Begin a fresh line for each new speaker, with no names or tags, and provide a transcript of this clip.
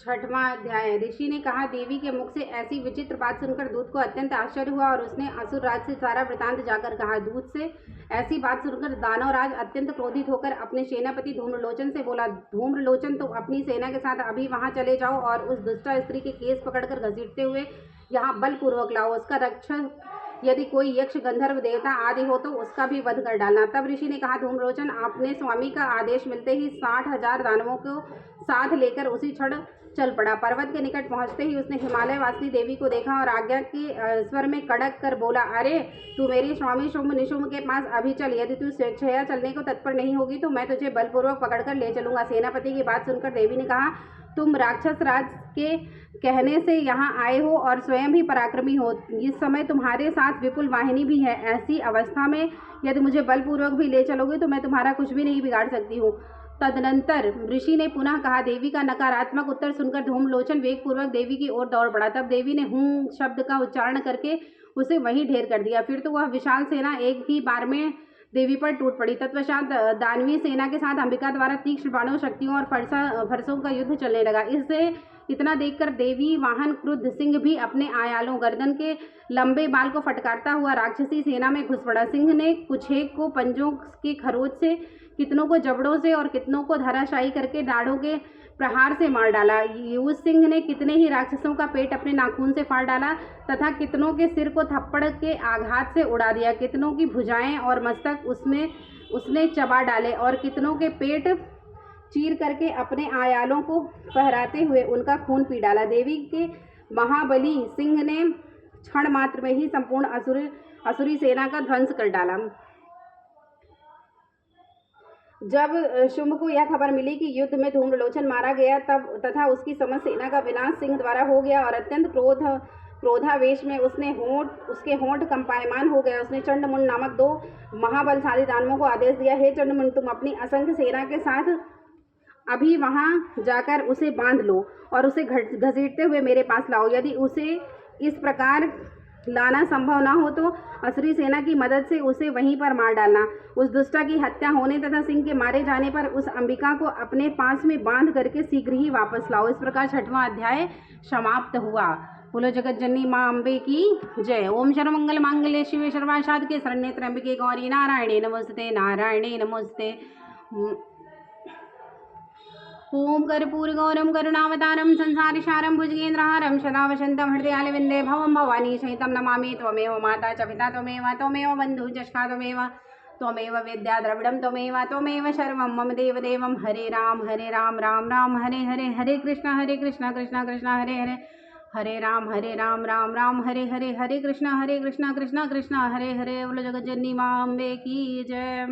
छठवां अध्याय। ऋषि ने कहा, देवी के मुख से ऐसी विचित्र बात सुनकर दूत को अत्यंत आश्चर्य हुआ और उसने असुर राज से सारा वृतांत जाकर कहा। दूत से ऐसी बात सुनकर दानवराज अत्यंत क्रोधित होकर अपने सेनापति धूम्रलोचन से बोला, धूम्रलोचन, तुम अपनी सेना के साथ अभी वहां चले जाओ और उस दुष्टा स्त्री के केस पकड़कर घसीटते हुए यहाँ बलपूर्वक लाओ। उसका रक्षक यदि कोई यक्ष, गंधर्व, देवता आदि हो तो उसका भी वध कर डालना। तब ऋषि ने कहा, धूम्रलोचन, अपने स्वामी का आदेश मिलते ही 60,000 दानवों को साथ लेकर उसी क्षण चल पड़ा। पर्वत के निकट पहुंचते ही उसने हिमालय वासिनी देवी को देखा और आज्ञा के स्वर में कड़क कर बोला, अरे तू मेरे स्वामी शुंभ निशुंभ के पास अभी चल। यदि तू स्वेच्छया चलने को तत्पर नहीं होगी तो मैं तुझे बलपूर्वक पकड़कर ले चलूंगा। सेनापति की बात सुनकर देवी ने कहा, तुम राक्षस राज के कहने से यहाँ आए हो और स्वयं भी पराक्रमी हो। इस समय तुम्हारे साथ विपुल वाहिनी भी है। ऐसी अवस्था में यदि मुझे बलपूर्वक भी ले चलोगे तो मैं तुम्हारा कुछ भी नहीं बिगाड़ सकती हूँ। तदनंतर ऋषि ने पुनः कहा। देवी का नकारात्मक उत्तर सुनकर धूम्रलोचन वेगपूर्वक देवी की ओर दौड़ पड़ा। तब देवी ने हूं शब्द का उच्चारण करके उसे वहीं ढेर कर दिया। फिर तो वह विशाल सेना एक ही बार में देवी पर टूट पड़ी। तत्पश्चात दानवीय सेना के साथ अंबिका द्वारा तीक्ष्ण बाणों, शक्तियों और फरसों का युद्ध चलने लगा। इससे इतना देखकर देवी वाहन क्रुद्ध सिंह भी अपने आयालों, गर्दन के लंबे बाल को फटकारता हुआ राक्षसी सेना में घुस पड़ा। सिंह ने कुछेक को पंजों के खरोच से, कितनों को जबड़ों से और कितनों को धराशायी करके दाढ़ों के प्रहार से मार डाला। उस सिंह ने कितने ही राक्षसों का पेट अपने नाखून से फाड़ डाला तथा कितनों के सिर को थप्पड़ के आघात से उड़ा दिया। कितनों की भुजाएं और मस्तक उसने चबा डाले और कितनों के पेट चीर करके अपने आयालों को फहराते हुए उनका खून पी डाला। देवी के महाबली सिंह ने क्षण मात्र में ही संपूर्ण असुरी सेना का ध्वंस कर डाला। जब शुंभ को यह खबर मिली कि युद्ध में धूम्रलोचन मारा गया तथा उसकी समस्त सेना का विनाश सिंह द्वारा हो गया और अत्यंत क्रोधावेश में उसके होंठ कंपायमान हो गए, उसने चंडमुंड नामक 2 महाबलशाली दानवों को आदेश दिया, हे चंडमुंड, तुम अपनी असंख्य सेना के साथ अभी वहां जाकर उसे बांध लो और उसे घसीटते हुए मेरे पास लाओ। यदि उसे इस प्रकार लाना संभव न हो तो असुरी सेना की मदद से उसे वहीं पर मार डालना। उस दुष्टा की हत्या होने तथा सिंह के मारे जाने पर उस अंबिका को अपने पास में बांध करके शीघ्र ही वापस लाओ। इस प्रकार 6वां अध्याय समाप्त हुआ। बोलो जगत जननी माँ अम्बे की जय। ओम सर्वमंगल मांगल्ये शिवे सर्वासाधके शरण्ये त्र्यंबके गौरी नारायणे नमोस्तुते, नारायणे नमोस्तुते। ओम कर्पूरगौरम करुणावतारम संसारसारम भुजगेन्द्रहारम सदा वसन्तं हृदयालविन्दे भवं भवानी सहितं नमामि। त्वमेव माता च पिता त्वमेव बन्धुः च सखा त्वमेव विद्या द्रविडं त्वमेव सर्वं मम देवदेवं। हरे राम राम राम हरे हरे, हरे कृष्ण कृष्ण कृष्ण हरे हरे, हरे राम राम राम हरे हरे, हरे कृष्ण कृष्ण कृष्ण हरे हरे। बोलो जगत जननी माँ अम्बे की जय।